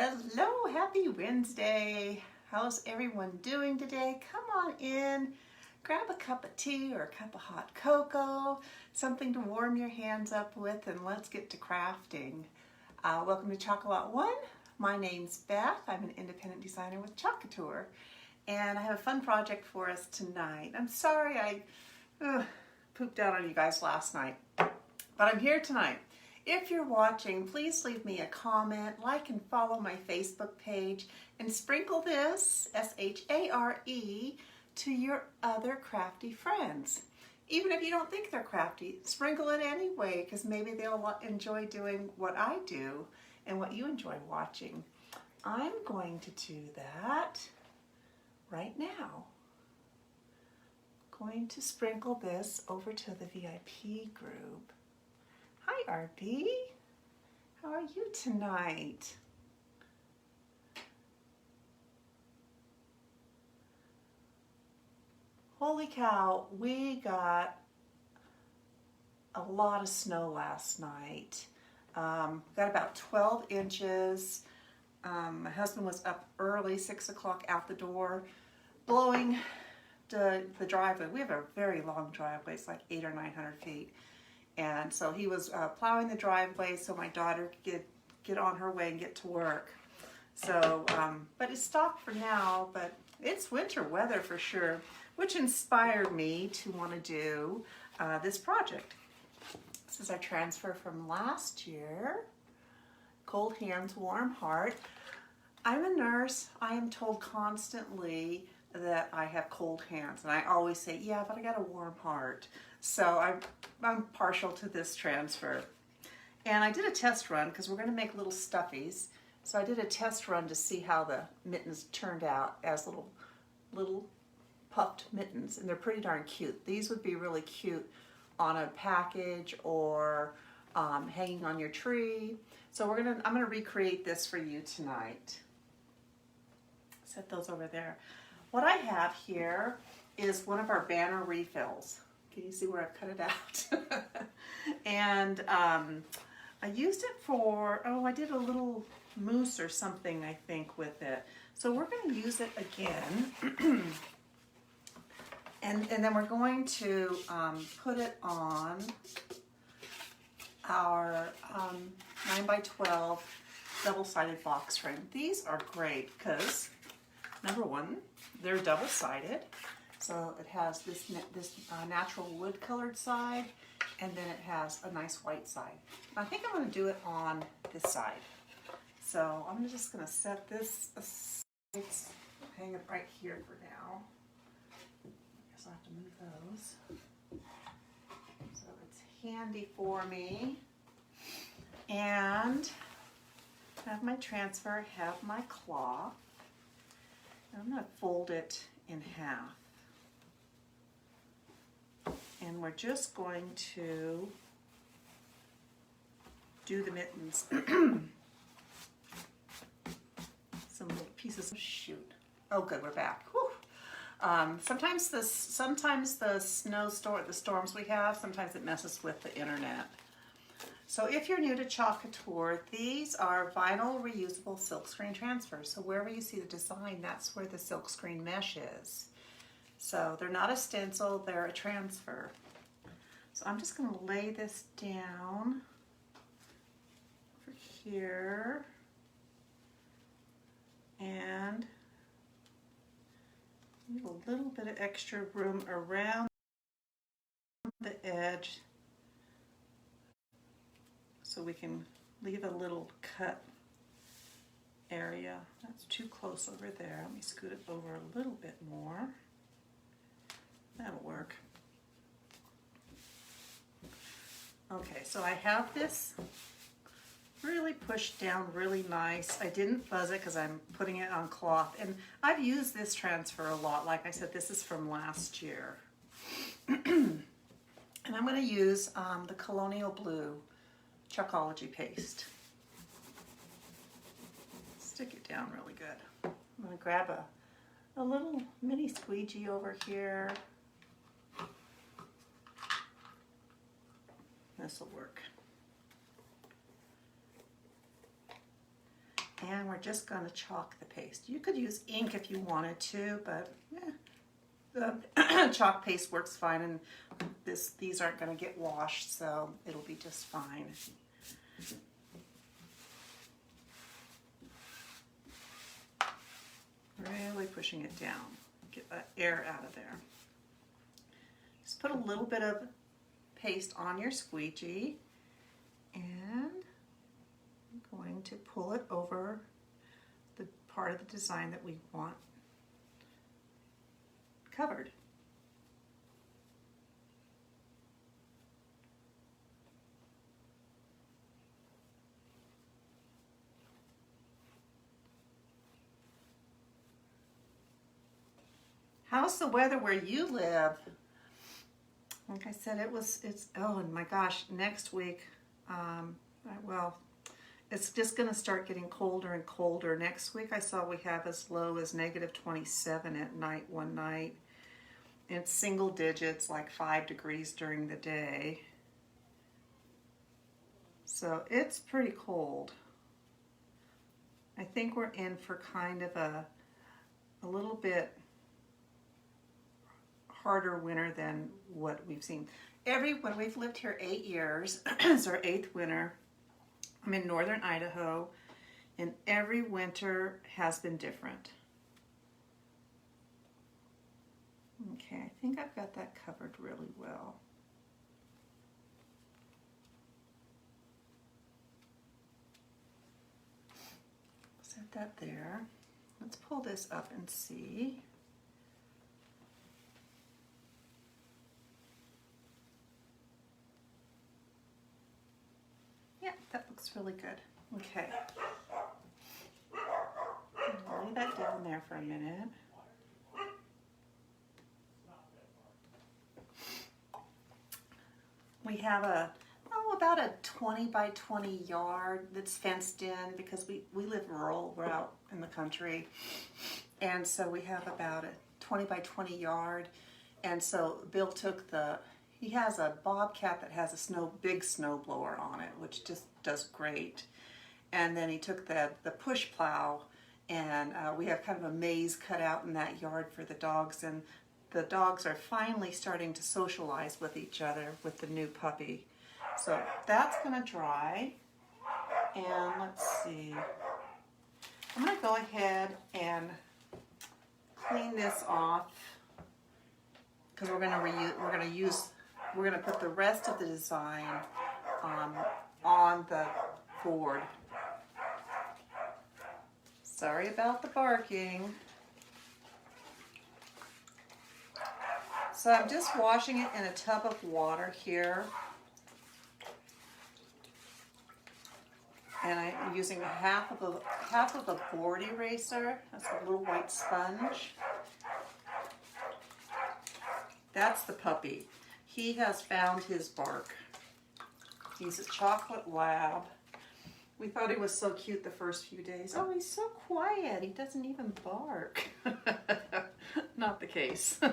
Hello, happy Wednesday. How's everyone doing today? Come on in, grab a cup of tea or a cup of hot cocoa, something to warm your hands up with, and let's get to crafting. Welcome to Chocolate One. My name's Beth. I'm an independent designer with Chocateur, and I have a fun project for us tonight. I'm sorry I pooped out on you guys last night, but I'm here tonight. If you're watching, please leave me a comment, like and follow my Facebook page, and sprinkle this, S-H-A-R-E, to your other crafty friends. Even if you don't think they're crafty, sprinkle it anyway, because maybe they'll enjoy doing what I do and what you enjoy watching. I'm going to do that right now. Going to sprinkle this over to the VIP group. Hi, RB. How are you tonight? Holy cow, we got a lot of snow last night. Got about 12 inches. My husband was up early, 6 o'clock out the door, blowing the driveway. We have a very long driveway. It's like 800 or 900 feet. And so he was plowing the driveway so my daughter could get on her way and get to work. So, but it stopped for now, but it's winter weather for sure, which inspired me to want to do this project. This is our transfer from last year, Cold Hands, Warm Heart. I'm a nurse. I am told constantly that I have cold hands, and I always say, yeah, but I got a warm heart. So I'm partial to this transfer. And I did a test run because we're going to make little stuffies. So I did a test run to see how the mittens turned out as little puffed mittens, and they're pretty darn cute. These would be really cute on a package or hanging on your tree. So I'm gonna recreate this for you tonight. Set those over there. What I have here is one of our banner refills. Can you see where I've cut it out? And I used it for, I did a little mousse or something, I think, with it. So we're going to use it again. and then we're going to put it on our 9x12 double-sided box frame. These are great because, number one, they're double-sided. So it has this natural wood colored side, and then it has a nice white side. I think I'm going to do it on this side. So I'm just going to set this aside, hang it right here for now. I guess I'll have to move those. So it's handy for me. And have my transfer, have my cloth. And I'm going to fold it in half. And we're just going to do the mittens. Some little pieces. Shoot. Oh, good. We're back. Sometimes the storms we have, sometimes it messes with the internet. So if you're new to Chocateur, these are vinyl reusable silkscreen transfers. So wherever you see the design, that's where the silkscreen mesh is. So they're not a stencil, they're a transfer. So I'm just going to lay this down over here and leave a little bit of extra room around the edge so we can leave a little cut area. That's too close over there. Let me scoot it over a little bit more. That'll work. Okay, so I have this really pushed down really nice. I didn't fuzz it because I'm putting it on cloth, and I've used this transfer a lot. Like I said, this is from last year. And I'm going to use the Colonial Blue Chalkology paste. Stick it down really good. I'm going to grab a little mini squeegee over here. This will work. And we're just going to chalk the paste. You could use ink if you wanted to, but the chalk paste works fine, and these aren't going to get washed, so it'll be just fine. Really pushing it down. Get that air out of there. Just put a little bit of paste on your squeegee, and I'm going to pull it over the part of the design that we want covered. How's the weather where you live? Like I said, oh and my gosh, next week, well, it's just going to start getting colder and colder. Next week I saw we have as low as -27 at night one night. It's single digits, like 5 degrees during the day. So it's pretty cold. I think we're in for kind of a little bit harder winter than what we've seen. When we've lived here 8 years, it's our 8th winter. I'm in northern Idaho, and every winter has been different. Okay, I think I've got that covered really well. Set that there. Let's pull this up and see. Yeah, that looks really good. Okay. I'll lay that down there for a minute. We have about a 20 by 20 yard that's fenced in because we live rural, we're out in the country. And so we have about a 20 by 20 yard. And so Bill took he has a Bobcat that has a big snow blower on it, which just does great. And then he took the push plow, and we have kind of a maze cut out in that yard for the dogs, and the dogs are finally starting to socialize with each other with the new puppy. So that's going to dry, and let's see. I'm going to go ahead and clean this off because we're going to put the rest of the design on the board. Sorry about the barking. So I'm just washing it in a tub of water here. And I'm using half of a board eraser. That's a little white sponge. That's the puppy. He has found his bark. He's a chocolate lab. We thought he was so cute the first few days. Oh, he's so quiet. He doesn't even bark. Not the case. All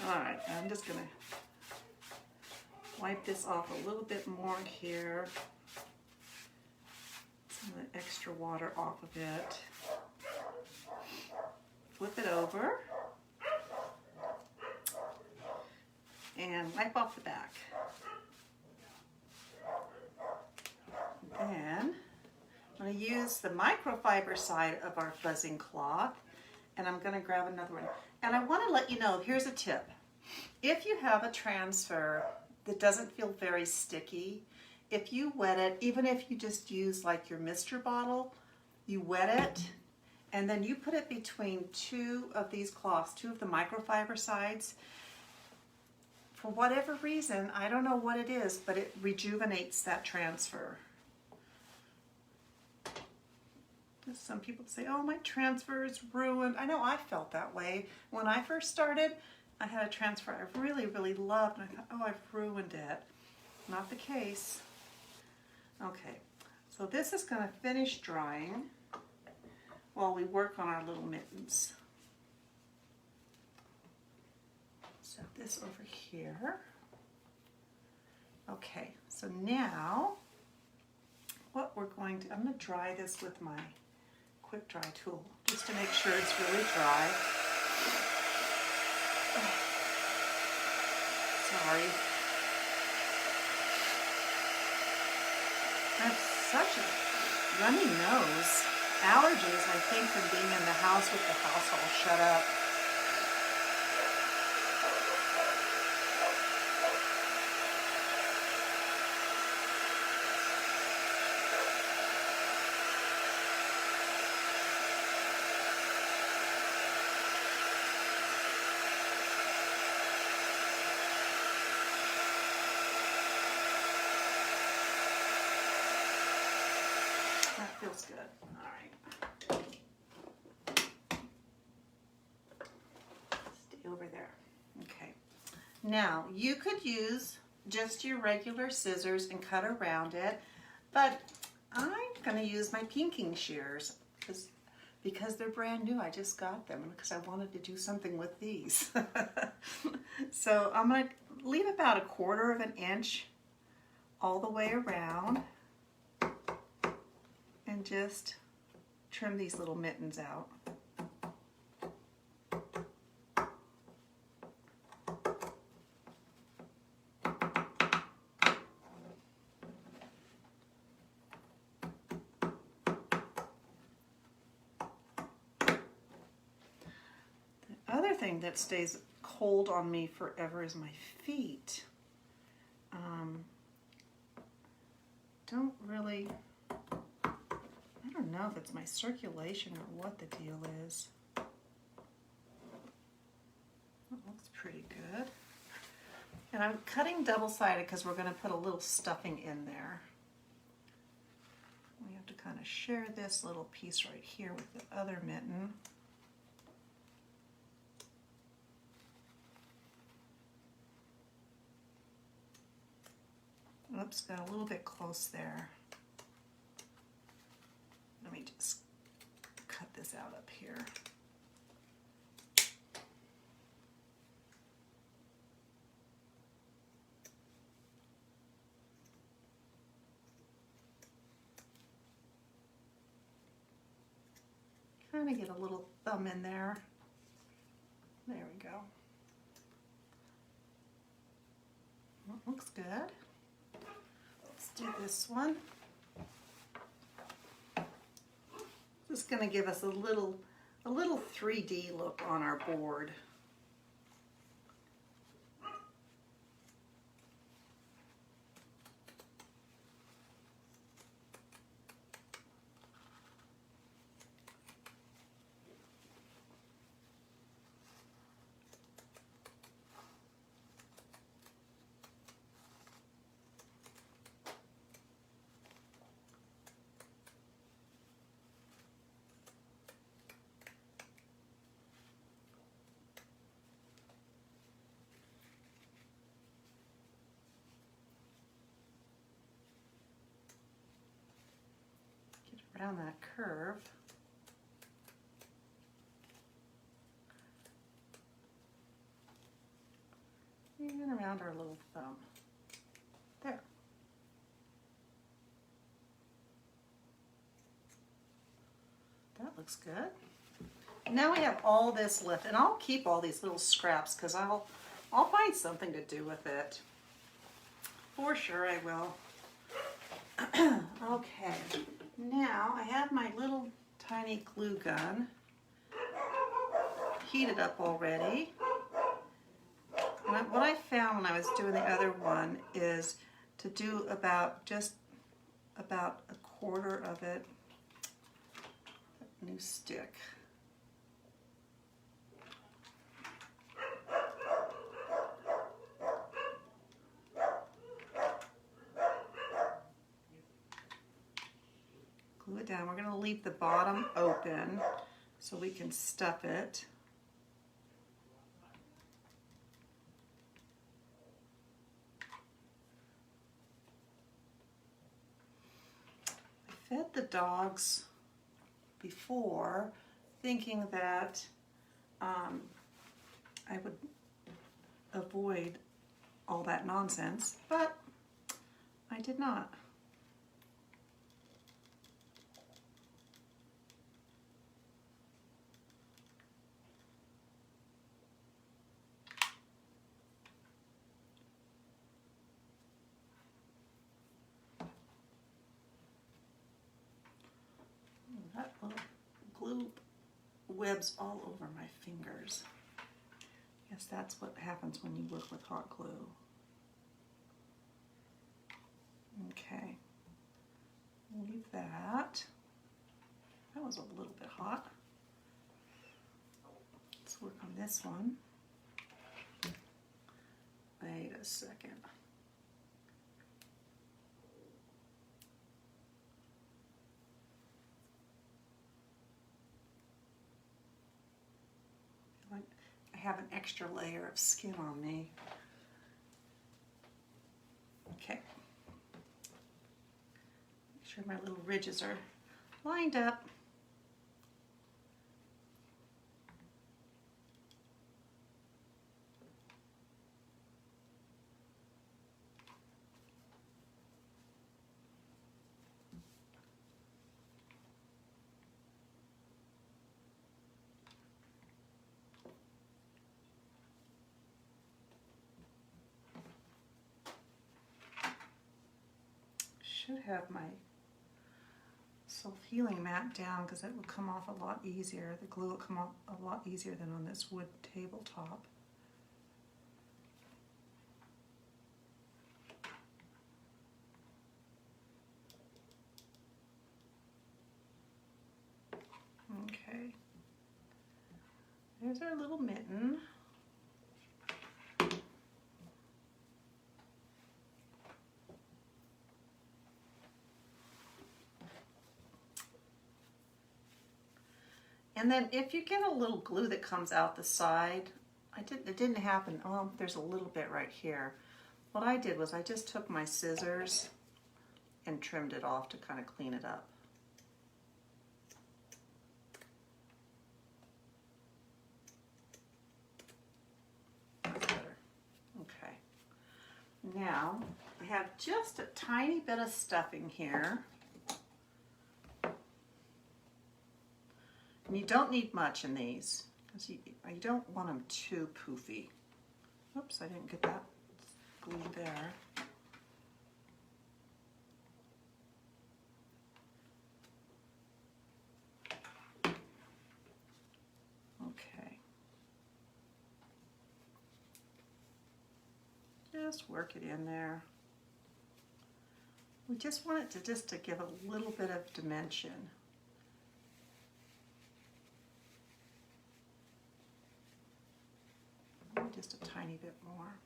right, I'm just gonna wipe this off a little bit more here. Some of the extra water off of it. Flip it over. And wipe off the back. Then I'm going to use the microfiber side of our fuzzing cloth, and I'm going to grab another one. And I want to let you know, here's a tip. If you have a transfer that doesn't feel very sticky, if you wet it, even if you just use like your Mister bottle, you wet it, and then you put it between two of these cloths, two of the microfiber sides. For whatever reason, I don't know what it is, but it rejuvenates that transfer. Some people say, oh, my transfer is ruined. I know I felt that way. When I first started, I had a transfer I really, really loved, and I thought, oh, I've ruined it. Not the case. Okay, so this is going to finish drying while we work on our little mittens. Set this over here. Okay, so now what we're going to, I'm going to dry this with my quick dry tool just to make sure it's really dry. Sorry. I have such a runny nose. Allergies, I think, from being in the house with the house all shut up. That feels good. All right. Stay over there. Okay. Now, you could use just your regular scissors and cut around it, but I'm going to use my pinking shears because they're brand new. I just got them because I wanted to do something with these. So I'm going to leave about 1/4 of an inch all the way around and just trim these little mittens out. The other thing that stays cold on me forever is my feet. Don't really, I don't know if it's my circulation or what the deal is. That looks pretty good. And I'm cutting double-sided because we're going to put a little stuffing in there. We have to kind of share this little piece right here with the other mitten. Oops, got a little bit close there. Let me just cut this out up here. Kind of get a little thumb in there. There we go. That looks good. Let's do this one. This is going to give us a little 3D look on our board. Around that curve. And around our little thumb. There. That looks good. Now we have all this left, and I'll keep all these little scraps because I'll find something to do with it. For sure I will. Okay. Now I have my little tiny glue gun heated up already. And what I found when I was doing the other one is to do just about 1/4 of it, new stick. Glue it down. We're going to leave the bottom open so we can stuff it. I fed the dogs before thinking that I would avoid all that nonsense, but I did not. webs all over my fingers. Guess that's what happens when you work with hot glue. Okay, leave that. That was a little bit hot. Let's work on this one. Wait a second. I have an extra layer of skin on me. Okay. Make sure my little ridges are lined up. Should have my self-healing mat down because it will come off a lot easier. The glue will come off a lot easier than on this wood tabletop. Okay. There's our little mitten. And then if you get a little glue that comes out the side, it didn't happen. Oh, there's a little bit right here. What I did was I just took my scissors and trimmed it off to kind of clean it up. That's better. Okay. Now I have just a tiny bit of stuffing here. And you don't need much in these, because you don't want them too poofy. Oops, I didn't get that glue there. Okay. Just work it in there. We just want it to give a little bit of dimension. Just a tiny bit more.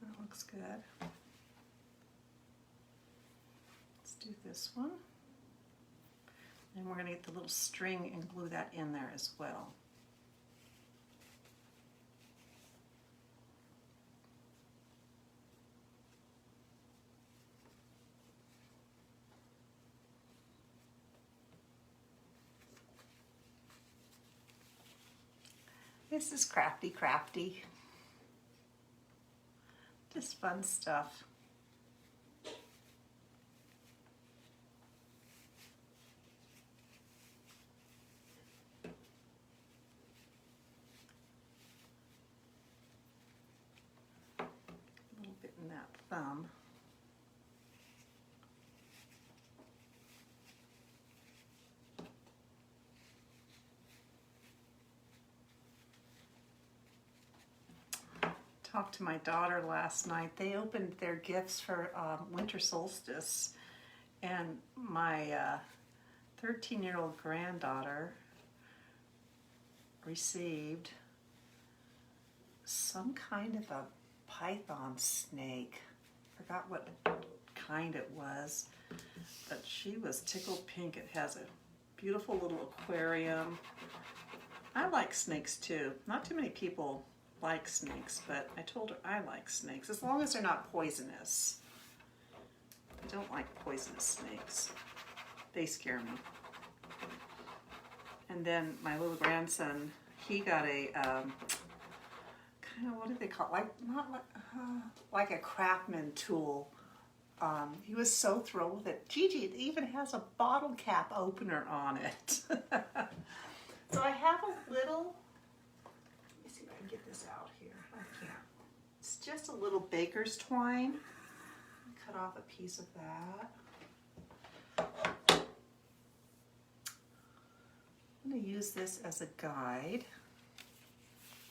That looks good. Let's do this one. And we're going to get the little string and glue that in there as well. This is crafty. Just fun stuff. A little bit in that thumb. Talked to my daughter last night. They opened their gifts for winter solstice, and my 13-year-old granddaughter received some kind of a python snake. Forgot what kind it was, but she was tickled pink. It has a beautiful little aquarium. I like snakes too. Not too many people like snakes, but I told her I like snakes as long as they're not poisonous. I don't like poisonous snakes. They scare me. And then my little grandson, he got a kind of, what do they call it? Like a craftsman tool. He was so thrilled with it. Gigi, it even has a bottle cap opener on it. So I have a little just a little baker's twine. Cut off a piece of that. I'm going to use this as a guide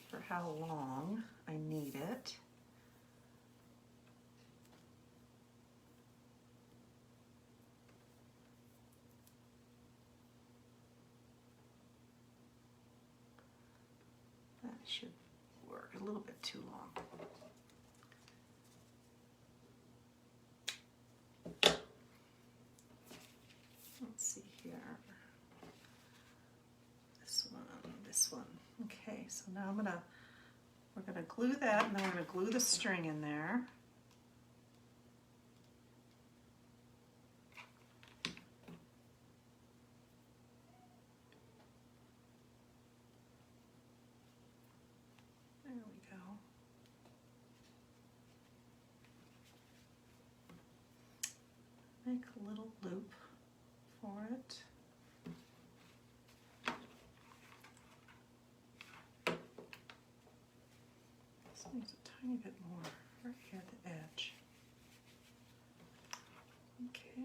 for how long I need it. That should work. A little bit too long. Let's see here. This one. Okay, so now we're gonna glue that, and then we're gonna glue the string in there. There we go. Make a little loop for it. This needs a tiny bit more right here at the edge. Okay,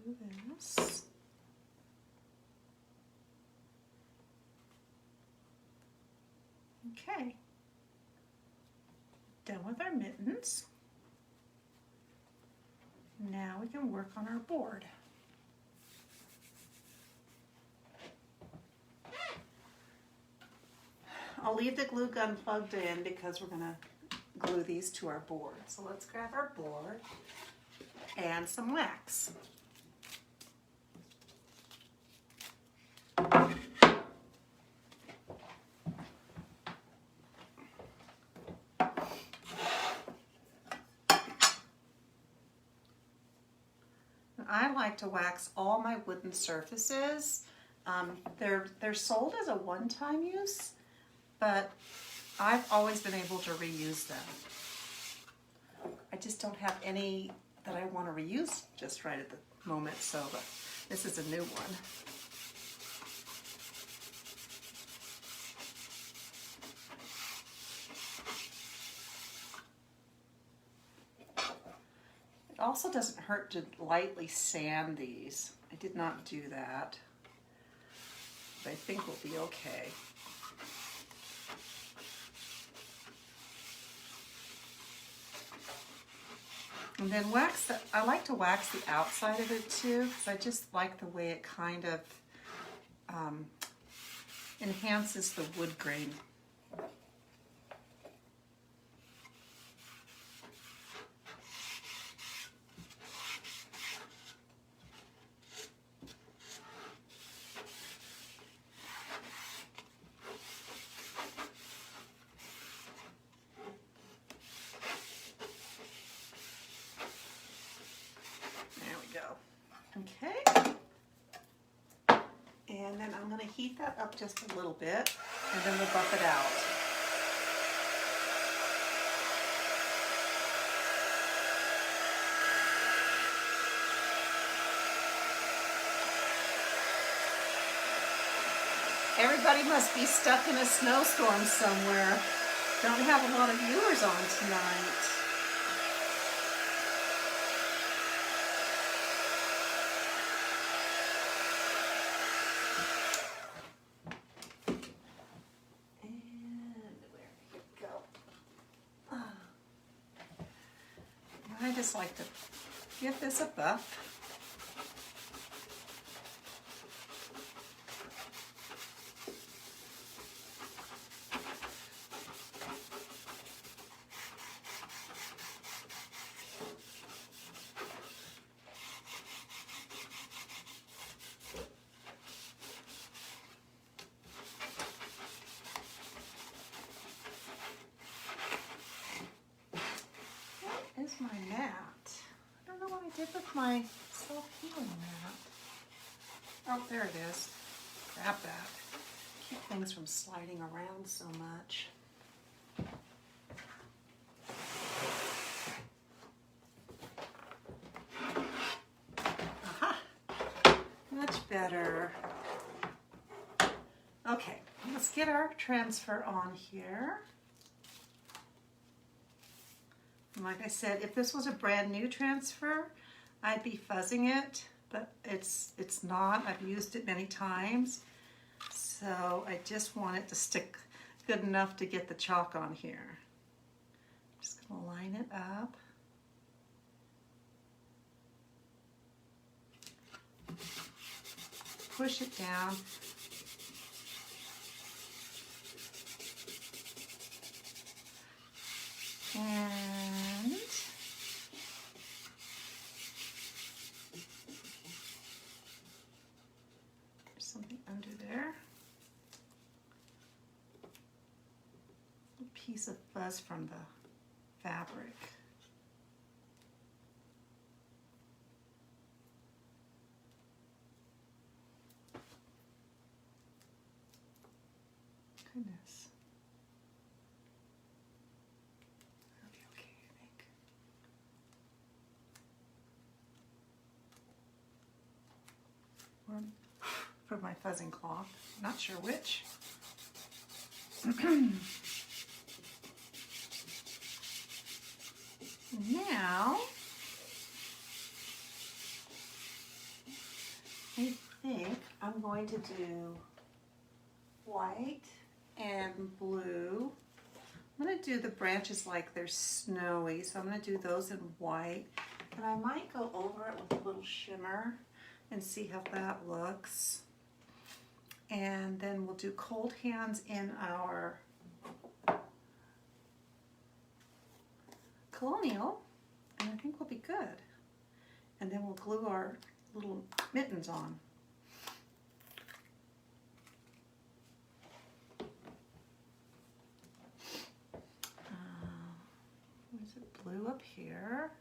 glue this. Okay, done with our mittens. Now we can work on our board. I'll leave the glue gun plugged in because we're going to glue these to our board. So let's grab our board and some wax. I like to wax all my wooden surfaces. They're sold as a one-time use, but I've always been able to reuse them. I just don't have any that I want to reuse just right at the moment, so this is a new one. It also doesn't hurt to lightly sand these. I did not do that, but I think we'll be okay. And then I like to wax the outside of it too, because I just like the way it kind of enhances the wood grain. Okay, and then I'm going to heat that up just a little bit, and then we'll buff it out. Everybody must be stuck in a snowstorm somewhere. Don't have a lot of viewers on tonight. I just like to give this a buff. My mat. I don't know what I did with my self-healing mat. Oh, there it is. Grab that. Keep things from sliding around so much. Aha! Much better. Okay, let's get our transfer on here. And like I said, if this was a brand new transfer, I'd be fuzzing it, but it's not. I've used it many times. So I just want it to stick good enough to get the chalk on here. Just gonna line it up. Push it down. And there's something under there. A piece of fuzz from the fabric. Goodness. That'll be okay, I think. Or for my fuzzing cloth, not sure which. Now, I think I'm going to do white and blue. I'm going to do the branches like they're snowy, so I'm going to do those in white. And I might go over it with a little shimmer and see how that looks. And then we'll do cold hands in our colonial, and I think we'll be good. And then we'll glue our little mittens on. Is it blue up here?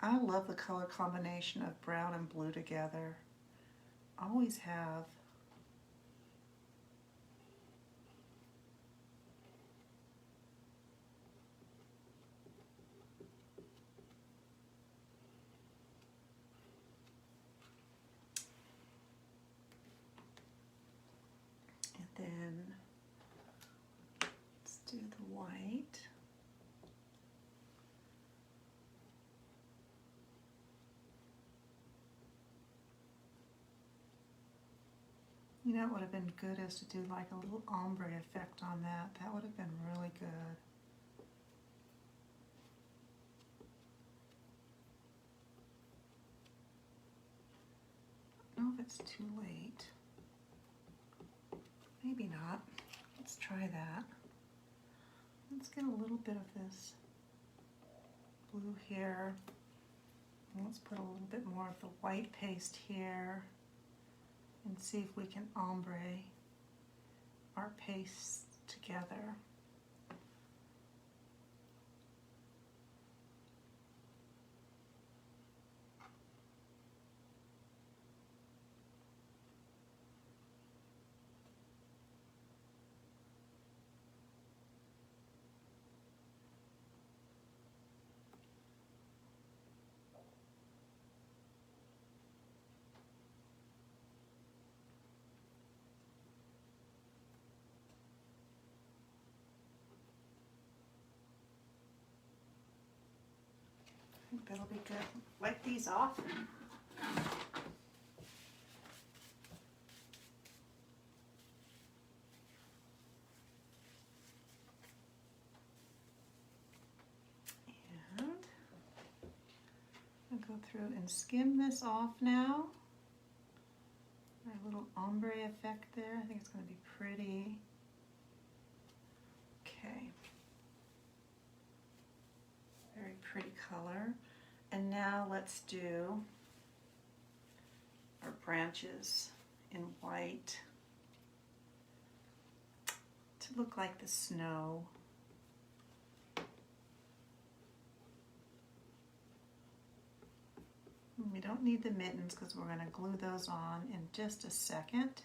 I love the color combination of brown and blue together. Always have. And then let's do the white. You know what would have been good is to do like a little ombre effect on that. That would have been really good. I don't know if it's too late. Maybe not. Let's try that. Let's get a little bit of this blue here. And let's put a little bit more of the white paste here and see if we can ombre our pastes together. I think that'll be good. Wipe these off. And I'll go through and skim this off now. Our little ombre effect there. I think it's going to be pretty. Okay. Very pretty color. And now let's do our branches in white to look like the snow. We don't need the mittens because we're going to glue those on in just a second.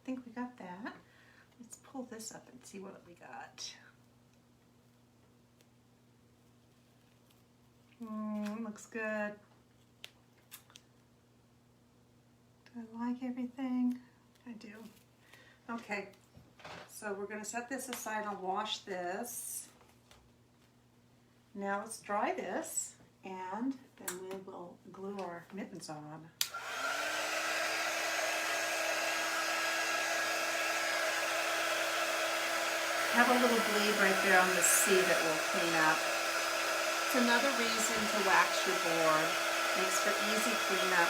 think we got that. Let's pull this up and see what we got. Looks good. Do I like everything? I do. Okay, so we're going to set this aside. I'll wash this. Now let's dry this, and then we will glue our mittens on. Have a little bleed right there on the C that we'll clean up. It's another reason to wax your board. Makes for easy cleanup.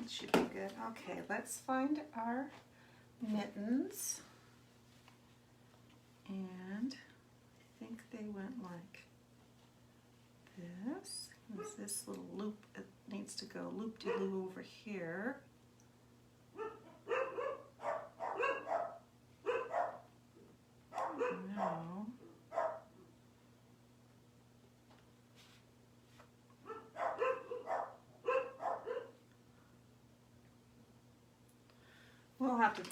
Should be good. Okay, let's find our mittens. And I think they went like this. There's this little loop. It needs to go loop-de-loo over here. No. We'll have to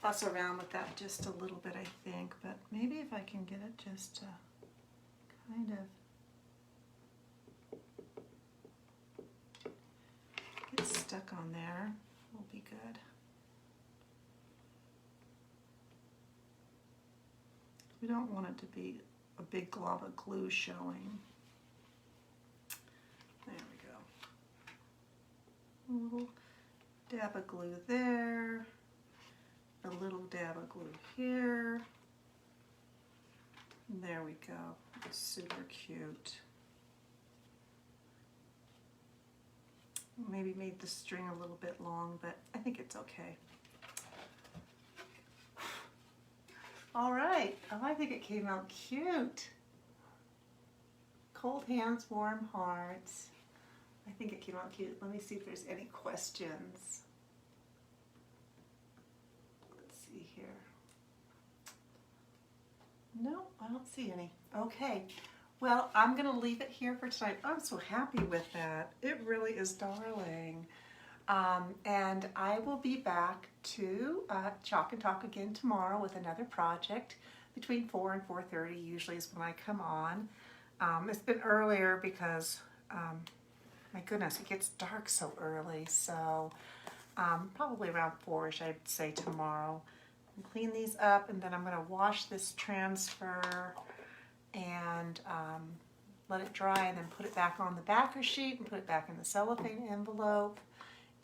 fuss around with that just a little bit, I think, but maybe if I can get it just to kind of get stuck on there, will be good. We don't want it to be a big glob of glue showing. There we go. A little dab of glue there, a little dab of glue here. And there we go. It's super cute. Maybe made the string a little bit long, but I think it's okay. All right. Oh, I think it came out cute. Cold hands, warm hearts. I think it came out cute. Let me see if there's any questions. Let's see here. No, I don't see any. Okay. Well, I'm going to leave it here for tonight. I'm so happy with that. It really is darling. And I will be back to Chalk and Talk again tomorrow with another project between 4 and 4:30 usually is when I come on. It's been earlier because my goodness, it gets dark so early, so probably around 4-ish, I'd say tomorrow. And clean these up, and then I'm going to wash this transfer and let it dry, and then put it back on the backer sheet and put it back in the cellophane envelope,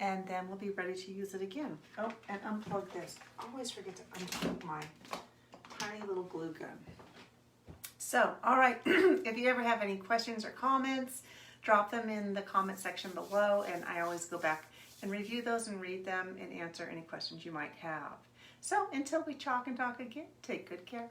and then we'll be ready to use it again. Oh, and unplug this. I always forget to unplug my tiny little glue gun. So, all right, if you ever have any questions or comments, drop them in the comment section below, and I always go back and review those and read them and answer any questions you might have. So until we chalk and talk again, take good care.